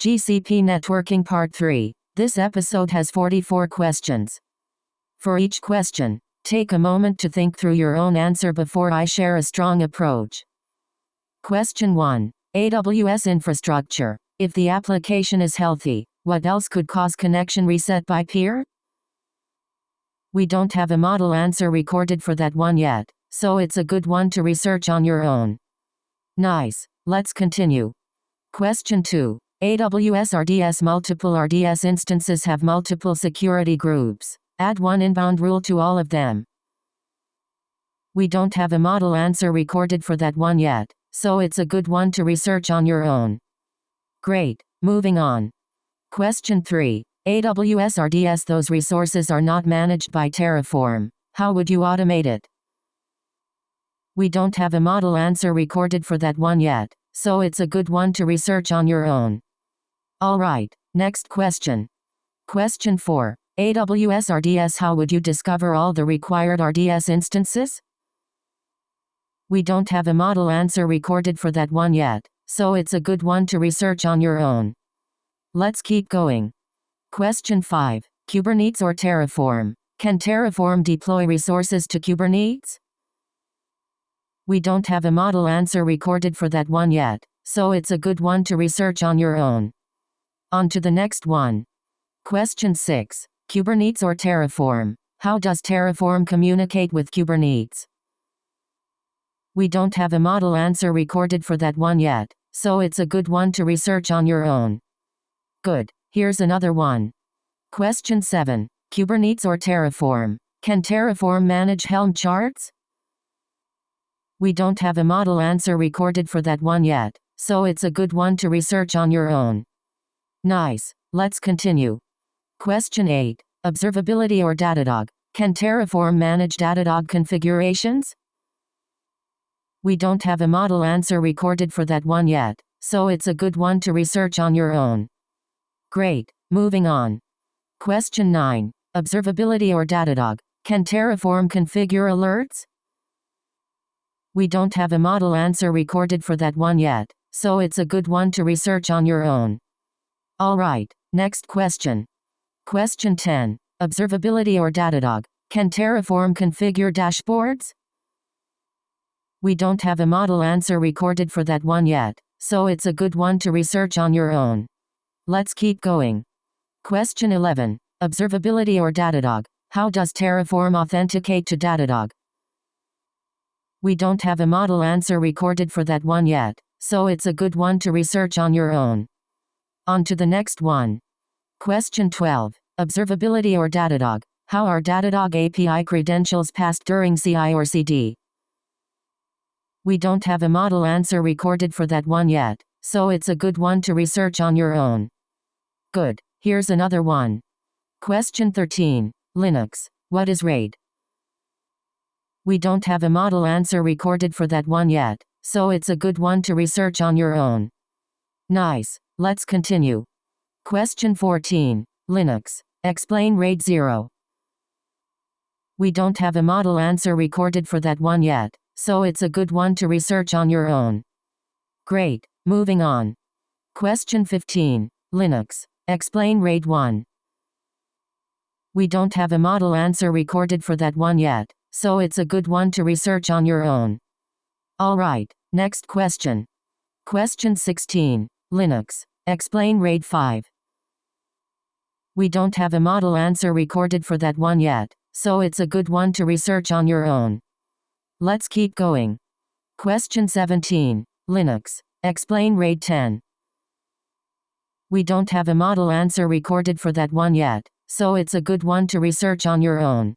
GCP Networking Part 3. This episode has 44 questions. For each question, take a moment to think through your own answer before I share a strong approach. Question 1. AWS infrastructure. If the application is healthy, what else could cause connection reset by peer? We don't have a model answer recorded for that one yet, so it's a good one to research on your own. Nice. Let's continue. Question 2. AWS RDS. Multiple RDS instances have multiple security groups. Add one inbound rule to all of them. We don't have a model answer recorded for that one yet, so it's a good one to research on your own. Great. Moving on. Question 3. AWS RDS. Those resources are not managed by Terraform. How would you automate it? We don't have a model answer recorded for that one yet, so it's a good one to research on your own. Alright, next question. Question 4. AWS RDS. How would you discover all the required RDS instances? We don't have a model answer recorded for that one yet, so it's a good one to research on your own. Let's keep going. Question 5. Kubernetes or Terraform. Can Terraform deploy resources to Kubernetes? We don't have a model answer recorded for that one yet, so it's a good one to research on your own. On to the next one. Question 6. Kubernetes or Terraform. How does Terraform communicate with Kubernetes? We don't have a model answer recorded for that one yet, so it's a good one to research on your own. Good. Here's another one. Question 7. Kubernetes or Terraform. Can Terraform manage Helm charts? We don't have a model answer recorded for that one yet, so it's a good one to research on your own. Nice. Let's continue. Question 8. Observability or Datadog. Can Terraform manage Datadog configurations? We don't have a model answer recorded for that one yet, so it's a good one to research on your own. Great. Moving on. Question 9. Observability or Datadog. Can Terraform configure alerts? We don't have a model answer recorded for that one yet, so it's a good one to research on your own. Alright, next question. Question 10. Observability or Datadog. Can Terraform configure dashboards? We don't have a model answer recorded for that one yet, so it's a good one to research on your own. Let's keep going. Question 11. Observability or Datadog. How does Terraform authenticate to Datadog? We don't have a model answer recorded for that one yet, so it's a good one to research on your own. On to the next one. Question 12. Observability or Datadog. How are Datadog API credentials passed during CI or CD? We don't have a model answer recorded for that one yet, so it's a good one to research on your own. Good. Here's another one. Question 13. Linux. What is RAID? We don't have a model answer recorded for that one yet, so it's a good one to research on your own. Nice. Let's continue. Question 14. Linux. Explain RAID 0. We don't have a model answer recorded for that one yet, so it's a good one to research on your own. Great. Moving on. Question 15. Linux. Explain RAID 1. We don't have a model answer recorded for that one yet, so it's a good one to research on your own. Alright, next question. Question 16. Linux. Explain RAID 5. We don't have a model answer recorded for that one yet, so it's a good one to research on your own. Let's keep going. Question 17. Linux. Explain RAID 10. We don't have a model answer recorded for that one yet, so it's a good one to research on your own.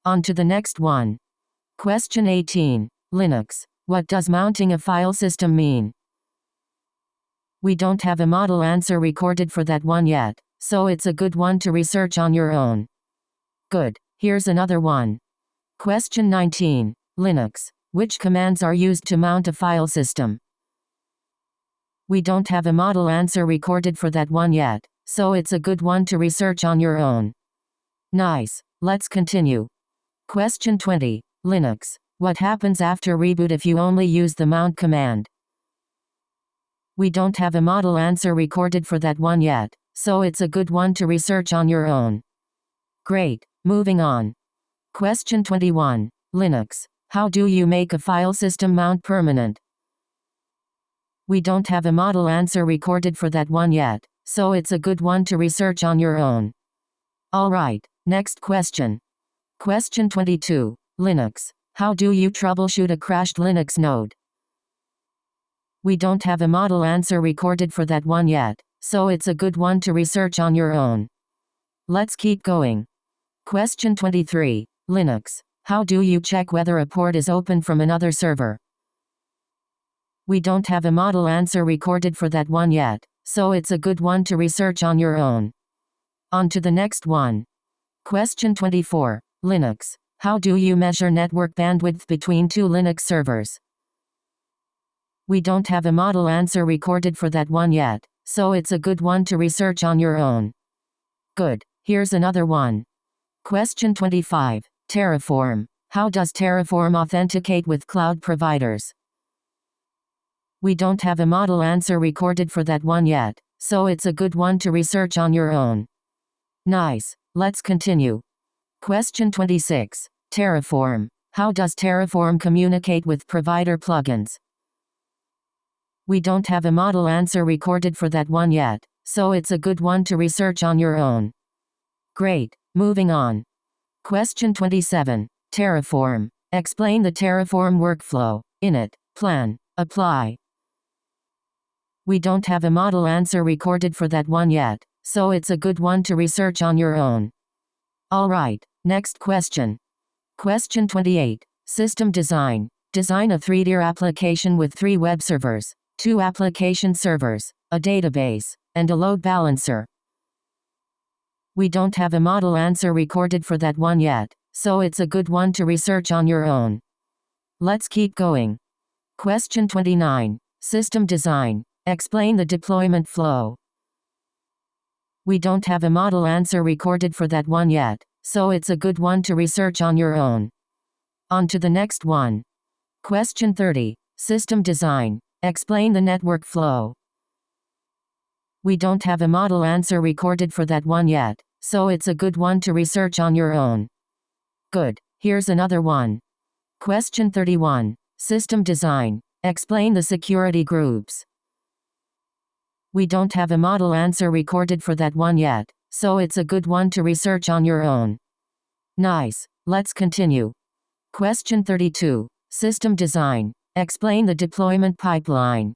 On to the next one. Question 18. Linux. What does mounting a file system mean? We don't have a model answer recorded for that one yet, so it's a good one to research on your own. Good. Here's another one. Question 19. Linux. Which commands are used to mount a file system? We don't have a model answer recorded for that one yet, so it's a good one to research on your own. Nice. Let's continue. Question 20. Linux. What happens after reboot if you only use the mount command? We don't have a model answer recorded for that one yet, so it's a good one to research on your own. Great, moving on. Question 21. Linux. How do you make a file system mount permanent? We don't have a model answer recorded for that one yet, so it's a good one to research on your own. Alright, next question. Question 22. Linux. How do you troubleshoot a crashed Linux node? We don't have a model answer recorded for that one yet, so it's a good one to research on your own. Let's keep going. Question 23. Linux. How do you check whether a port is open from another server? We don't have a model answer recorded for that one yet, so it's a good one to research on your own. On to the next one. Question 24. Linux. How do you measure network bandwidth between two Linux servers? We don't have a model answer recorded for that one yet, so it's a good one to research on your own. Good, here's another one. Question 25. Terraform. How does Terraform authenticate with cloud providers? We don't have a model answer recorded for that one yet, so it's a good one to research on your own. Nice, let's continue. Question 26. Terraform. How does Terraform communicate with provider plugins? We don't have a model answer recorded for that one yet, so it's a good one to research on your own. Great, moving on. Question 27. Terraform. Explain the Terraform workflow. Init, plan, apply. We don't have a model answer recorded for that one yet, so it's a good one to research on your own. Alright, next question. Question 28. System design. Design a 3-tier application with 3 web servers, 2 application servers, a database, and a load balancer. We don't have a model answer recorded for that one yet, so it's a good one to research on your own. Let's keep going. Question 29. System design. Explain the deployment flow. We don't have a model answer recorded for that one yet, so it's a good one to research on your own. On to the next one. Question 30. System design. Explain the network flow. We don't have a model answer recorded for that one yet, so it's a good one to research on your own. Good, here's another one. Question 31. System design. Explain the security groups. We don't have a model answer recorded for that one yet, so it's a good one to research on your own. Nice, let's continue. Question 32. System design. Explain the deployment pipeline.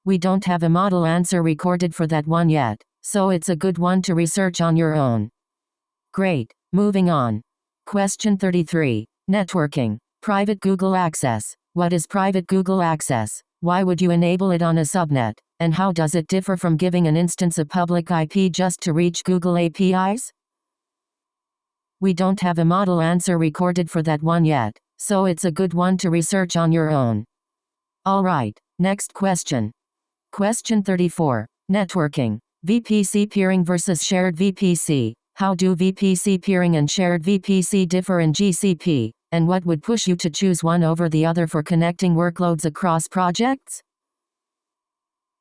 We don't have a model answer recorded for that one yet, so it's a good one to research on your own. Great, moving on. Question 33. Networking. Private Google access. What is private Google access? Why would you enable it on a subnet, and how does it differ from giving an instance a public IP just to reach Google APIs? We don't have a model answer recorded for that one yet, so it's a good one to research on your own. Alright, next question. Question 34. Networking. VPC peering versus shared VPC. How do VPC peering and shared VPC differ in GCP? And what would push you to choose one over the other for connecting workloads across projects?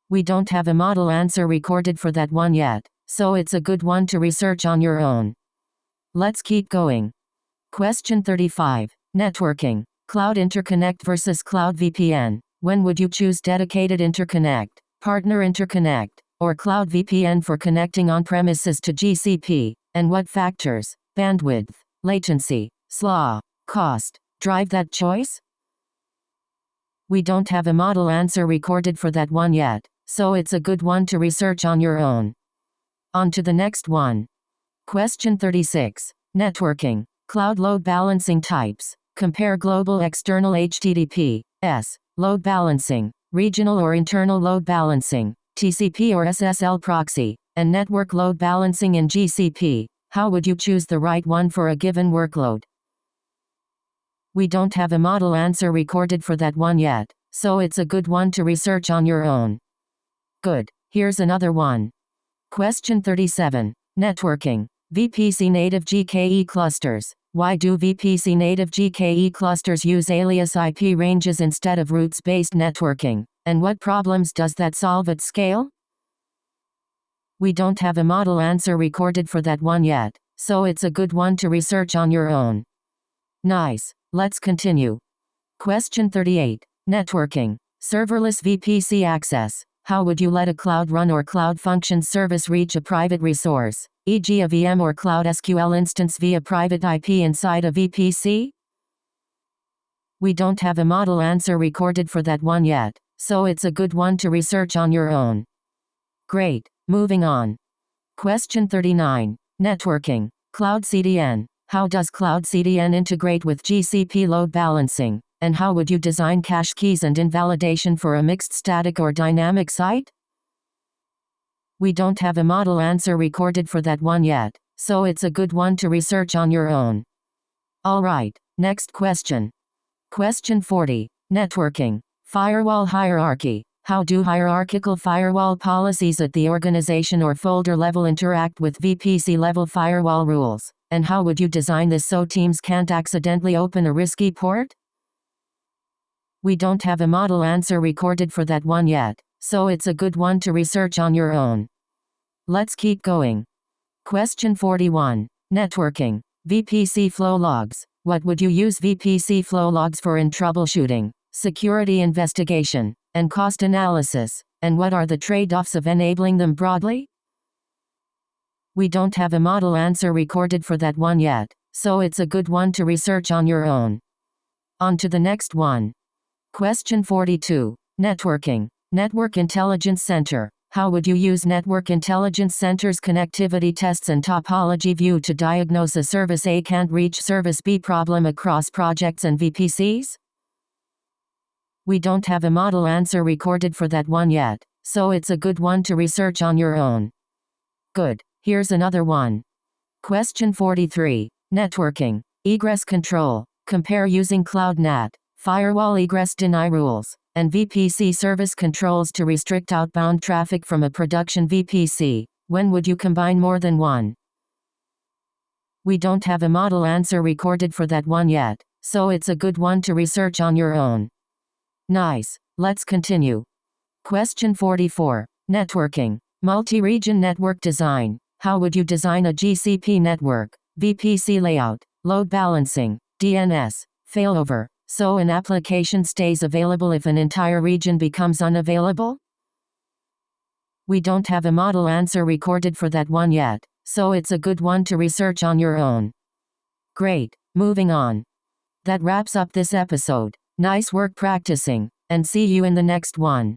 We don't have a model answer recorded for that one yet, so it's a good one to research on your own. Let's keep going. Question 35. Networking. Cloud interconnect versus cloud VPN. When would you choose dedicated interconnect, partner interconnect, or cloud VPN for connecting on-premises to GCP, and what factors, bandwidth, latency, SLA, cost, drive that choice? We don't have a model answer recorded for that one yet, so it's a good one to research on your own. On to the next one. Question 36. Networking. Cloud load balancing types. Compare global external HTTP/S load balancing, regional or internal load balancing, TCP or SSL proxy, and network load balancing in GCP. How would you choose the right one for a given workload? We don't have a model answer recorded for that one yet, so it's a good one to research on your own. Good, here's another one. Question 37. Networking. VPC native GKE clusters. Why do VPC native GKE clusters use alias IP ranges instead of routes-based networking? And what problems does that solve at scale? We don't have a model answer recorded for that one yet, so it's a good one to research on your own. Nice. Let's continue. Question 38. Networking. Serverless VPC access. How would you let a Cloud Run or Cloud Functions service reach a private resource, e.g. a VM or Cloud SQL instance via private IP inside a VPC? We don't have a model answer recorded for that one yet, so it's a good one to research on your own. Great. Moving on. Question 39. Networking. Cloud CDN. How does Cloud CDN integrate with GCP load balancing? And how would you design cache keys and invalidation for a mixed static or dynamic site? We don't have a model answer recorded for that one yet, so it's a good one to research on your own. Alright, next question. Question 40. Networking. Firewall hierarchy. How do hierarchical firewall policies at the organization or folder level interact with VPC level firewall rules? And how would you design this so teams can't accidentally open a risky port? We don't have a model answer recorded for that one yet, so it's a good one to research on your own. Let's keep going. Question 41. Networking. VPC flow logs. What would you use VPC flow logs for in troubleshooting, security investigation, and cost analysis? And what are the trade-offs of enabling them broadly? We don't have a model answer recorded for that one yet, so it's a good one to research on your own. On to the next one. Question 42. Networking. Network Intelligence Center. How would you use Network Intelligence Center's connectivity tests and topology view to diagnose a service A can't reach service B problem across projects and VPCs? We don't have a model answer recorded for that one yet, so it's a good one to research on your own. Good. Here's another one. Question 43. Networking. Egress control. Compare using Cloud NAT, firewall egress deny rules, and VPC service controls to restrict outbound traffic from a production VPC. When would you combine more than one? We don't have a model answer recorded for that one yet, so it's a good one to research on your own. Nice. Let's continue. Question 44. Networking. Multi-region network design. How would you design a GCP network, VPC layout, load balancing, DNS, failover, so an application stays available if an entire region becomes unavailable? We don't have a model answer recorded for that one yet, so it's a good one to research on your own. Great. Moving on. That wraps up this episode. Nice work practicing, and see you in the next one.